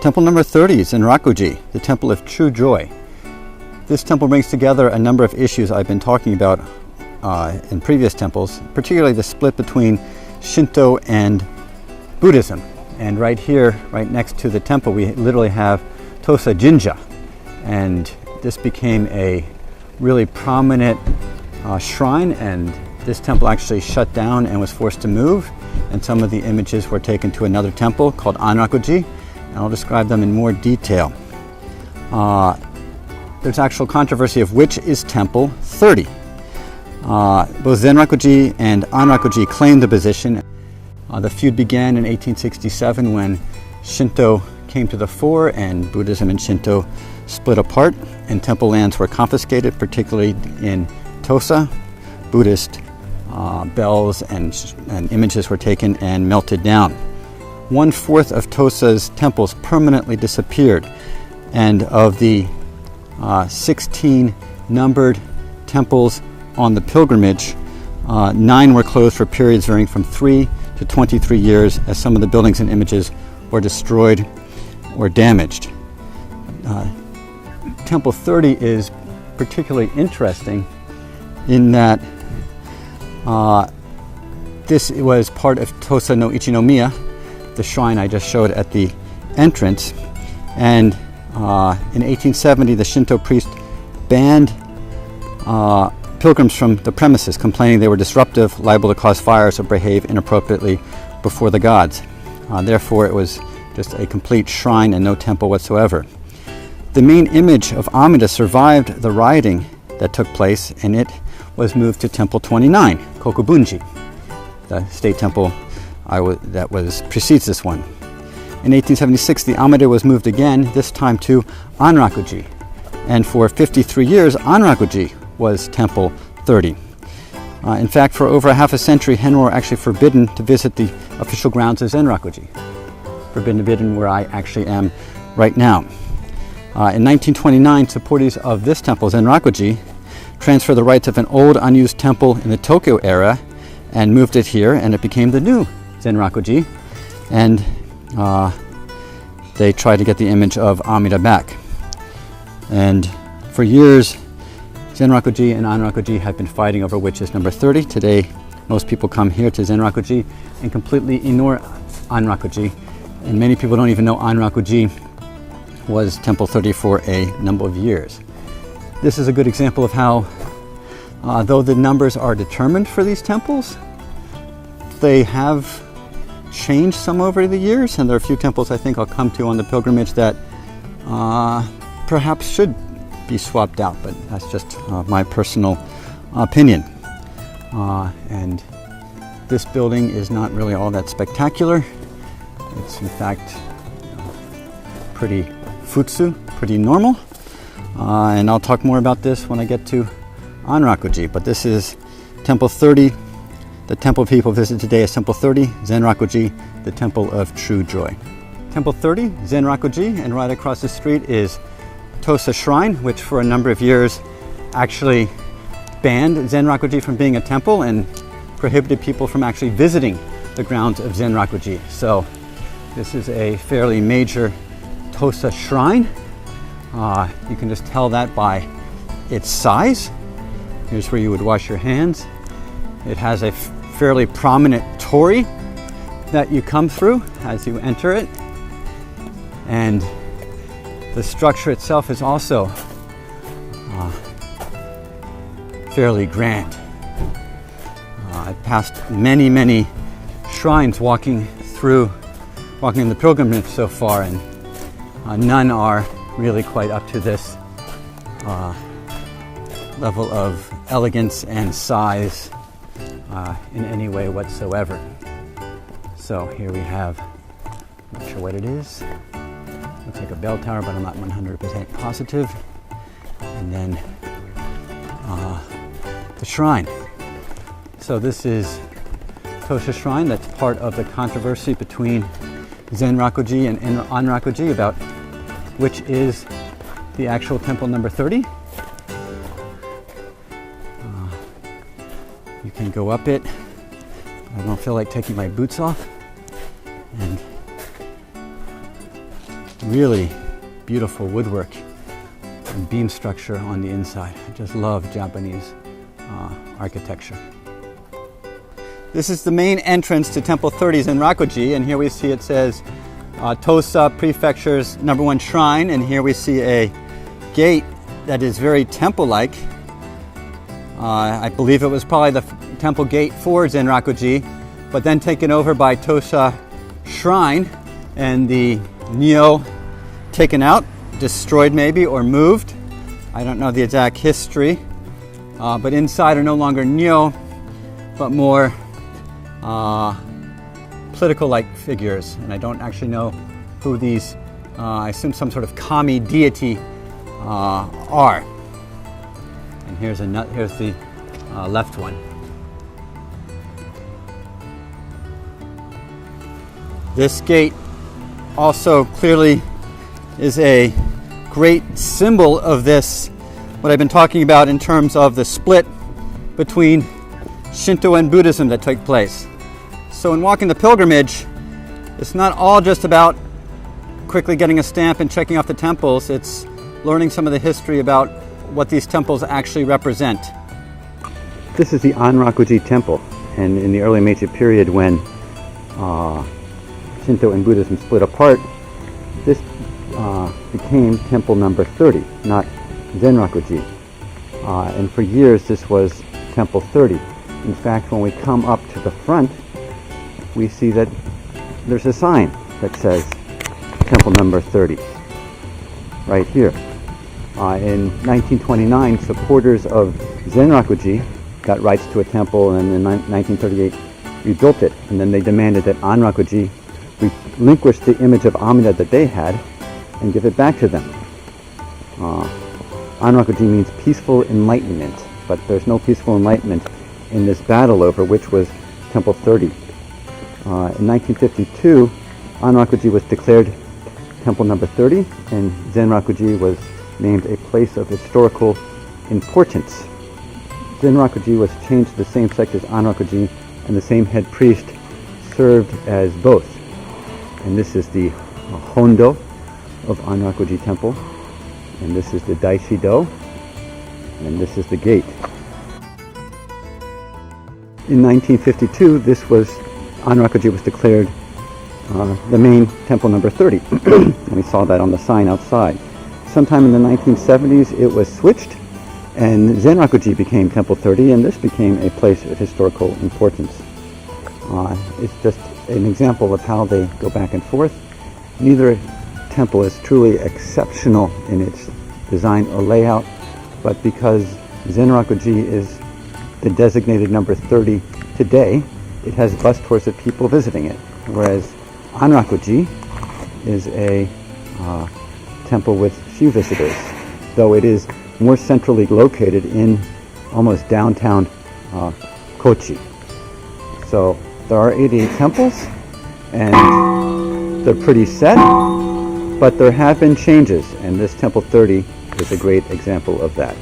Temple number 30 is Anrakuji, the Temple of True Joy. This temple brings together a number of issues I've been talking about in previous temples, particularly the split between Shinto and Buddhism. And right here, right next to the temple, we literally have Tosa Jinja. And this became a really prominent shrine, and this temple actually shut down and was forced to move. And some of the images were taken to another temple called Anrakuji, and I'll describe them in more detail. There's actual controversy of which is Temple 30. Both Zenrakuji and Anrakuji claimed the position. The feud began in 1867 when Shinto came to the fore and Buddhism and Shinto split apart, and temple lands were confiscated, particularly in Tosa. Buddhist bells and images were taken and melted down. 1/4 of Tosa's temples permanently disappeared, and of the 16 numbered temples on the pilgrimage, 9 were closed for periods varying from 3 to 23 years, as some of the buildings and images were destroyed or damaged. Temple 30 is particularly interesting in that this was part of Tosa no Ichinomiya, the shrine I just showed at the entrance. And in 1870, the Shinto priest banned pilgrims from the premises, complaining they were disruptive, liable to cause fires, or behave inappropriately before the gods. Therefore, it was just a complete shrine and no temple whatsoever. The main image of Amida survived the rioting that took place, and it was moved to Temple 29, Kokubunji, the state temple that precedes this one. In 1876, the Amida was moved again, this time to Anrakuji, and for 53 years, Anrakuji was Temple 30. In fact, for over half a century, Henro were actually forbidden to visit the official grounds of Zenrakuji, forbidden where I actually am right now. In 1929, supporters of this temple, Zenrakuji, transferred the rights of an old unused temple in the Tokyo era and moved it here, and it became the new Zenrakuji, and they tried to get the image of Amida back. And for years, Zenrakuji and Anrakuji have been fighting over which is number 30. Today, most people come here to Zenrakuji and completely ignore Anrakuji, and many people don't even know Anrakuji was Temple 30 for a number of years. This is a good example of how, though the numbers are determined for these temples, they have changed some over the years, and there are a few temples I think I'll come to on the pilgrimage that perhaps should be swapped out, but that's just my personal opinion. And this building is not really all that spectacular. It's in fact pretty futsu, pretty normal. And I'll talk more about this when I get to Anrakuji, but this is Temple 30. The temple people visit today is Temple 30, Zenrakuji, the Temple of True Joy. Temple 30, Zenrakuji, and right across the street is Tosa Shrine, which for a number of years actually banned Zenrakuji from being a temple and prohibited people from actually visiting the grounds of Zenrakuji. So this is a fairly major Tosa Shrine. You can just tell that by its size. Here's where you would wash your hands. It has a fairly prominent torii that you come through as you enter it. And the structure itself is also fairly grand. I've passed many shrines walking in the pilgrimage so far, and none are really quite up to this level of elegance and size in any way whatsoever. So here we have, I'm not sure what it is. Looks like a bell tower, but I'm not 100% positive. And then the shrine. So this is Tosa Shrine. That's part of the controversy between Zenrakuji and Anrakuji about which is the actual temple number 30. You can go up it. I don't feel like taking my boots off. And really beautiful woodwork and beam structure on the inside. I just love Japanese architecture. This is the main entrance to Temple 30 Zenrakuji, and here we see it says Tosa Prefecture's #1 shrine, and here we see a gate that is very temple-like. I believe it was probably the temple gate for Zenrakuji, but then taken over by Tosa Shrine, and the Nyo taken out, destroyed maybe, or moved. I don't know the exact history, but inside are no longer Nyo, but more political-like figures, and I don't actually know who these, I assume some sort of kami deity are. And here's the left one. This gate also clearly is a great symbol of this, what I've been talking about in terms of the split between Shinto and Buddhism that took place. So in walking the pilgrimage, it's not all just about quickly getting a stamp and checking off the temples. It's learning some of the history about what these temples actually represent. This is the Anrakuji temple, and in the early Meiji period when Shinto and Buddhism split apart, this became temple number 30, not Zenrakuji. And for years this was temple 30. In fact, when we come up to the front, we see that there's a sign that says temple number 30 right here. In 1929, supporters of Zenrakuji got rights to a temple, and in 1938 rebuilt it, and then they demanded that Anrakuji relinquish the image of Amida that they had and give it back to them. Anrakuji means peaceful enlightenment, but there's no peaceful enlightenment in this battle over which was temple 30. In 1952, Anrakuji was declared temple number 30, and Zenrakuji was named a place of historical importance. Zenrakuji was changed to the same sect as Anrakuji, and the same head priest served as both. And this is the Hondo of Anrakuji temple, and this is the Daishido, and this is the gate. In 1952, Anrakuji was declared the main temple number 30, and we saw that on the sign outside. Sometime in the 1970s, it was switched, and Zenrakuji became temple 30, and this became a place of historical importance. It's just an example of how they go back and forth. Neither temple is truly exceptional in its design or layout, but because Zenrakuji is the designated number 30 today, it has bus tours of people visiting it, whereas Anrakuji is a temple with few visitors, though it is more centrally located in almost downtown Kochi. So there are 88 temples, and they're pretty set, but there have been changes, and this temple 30 is a great example of that.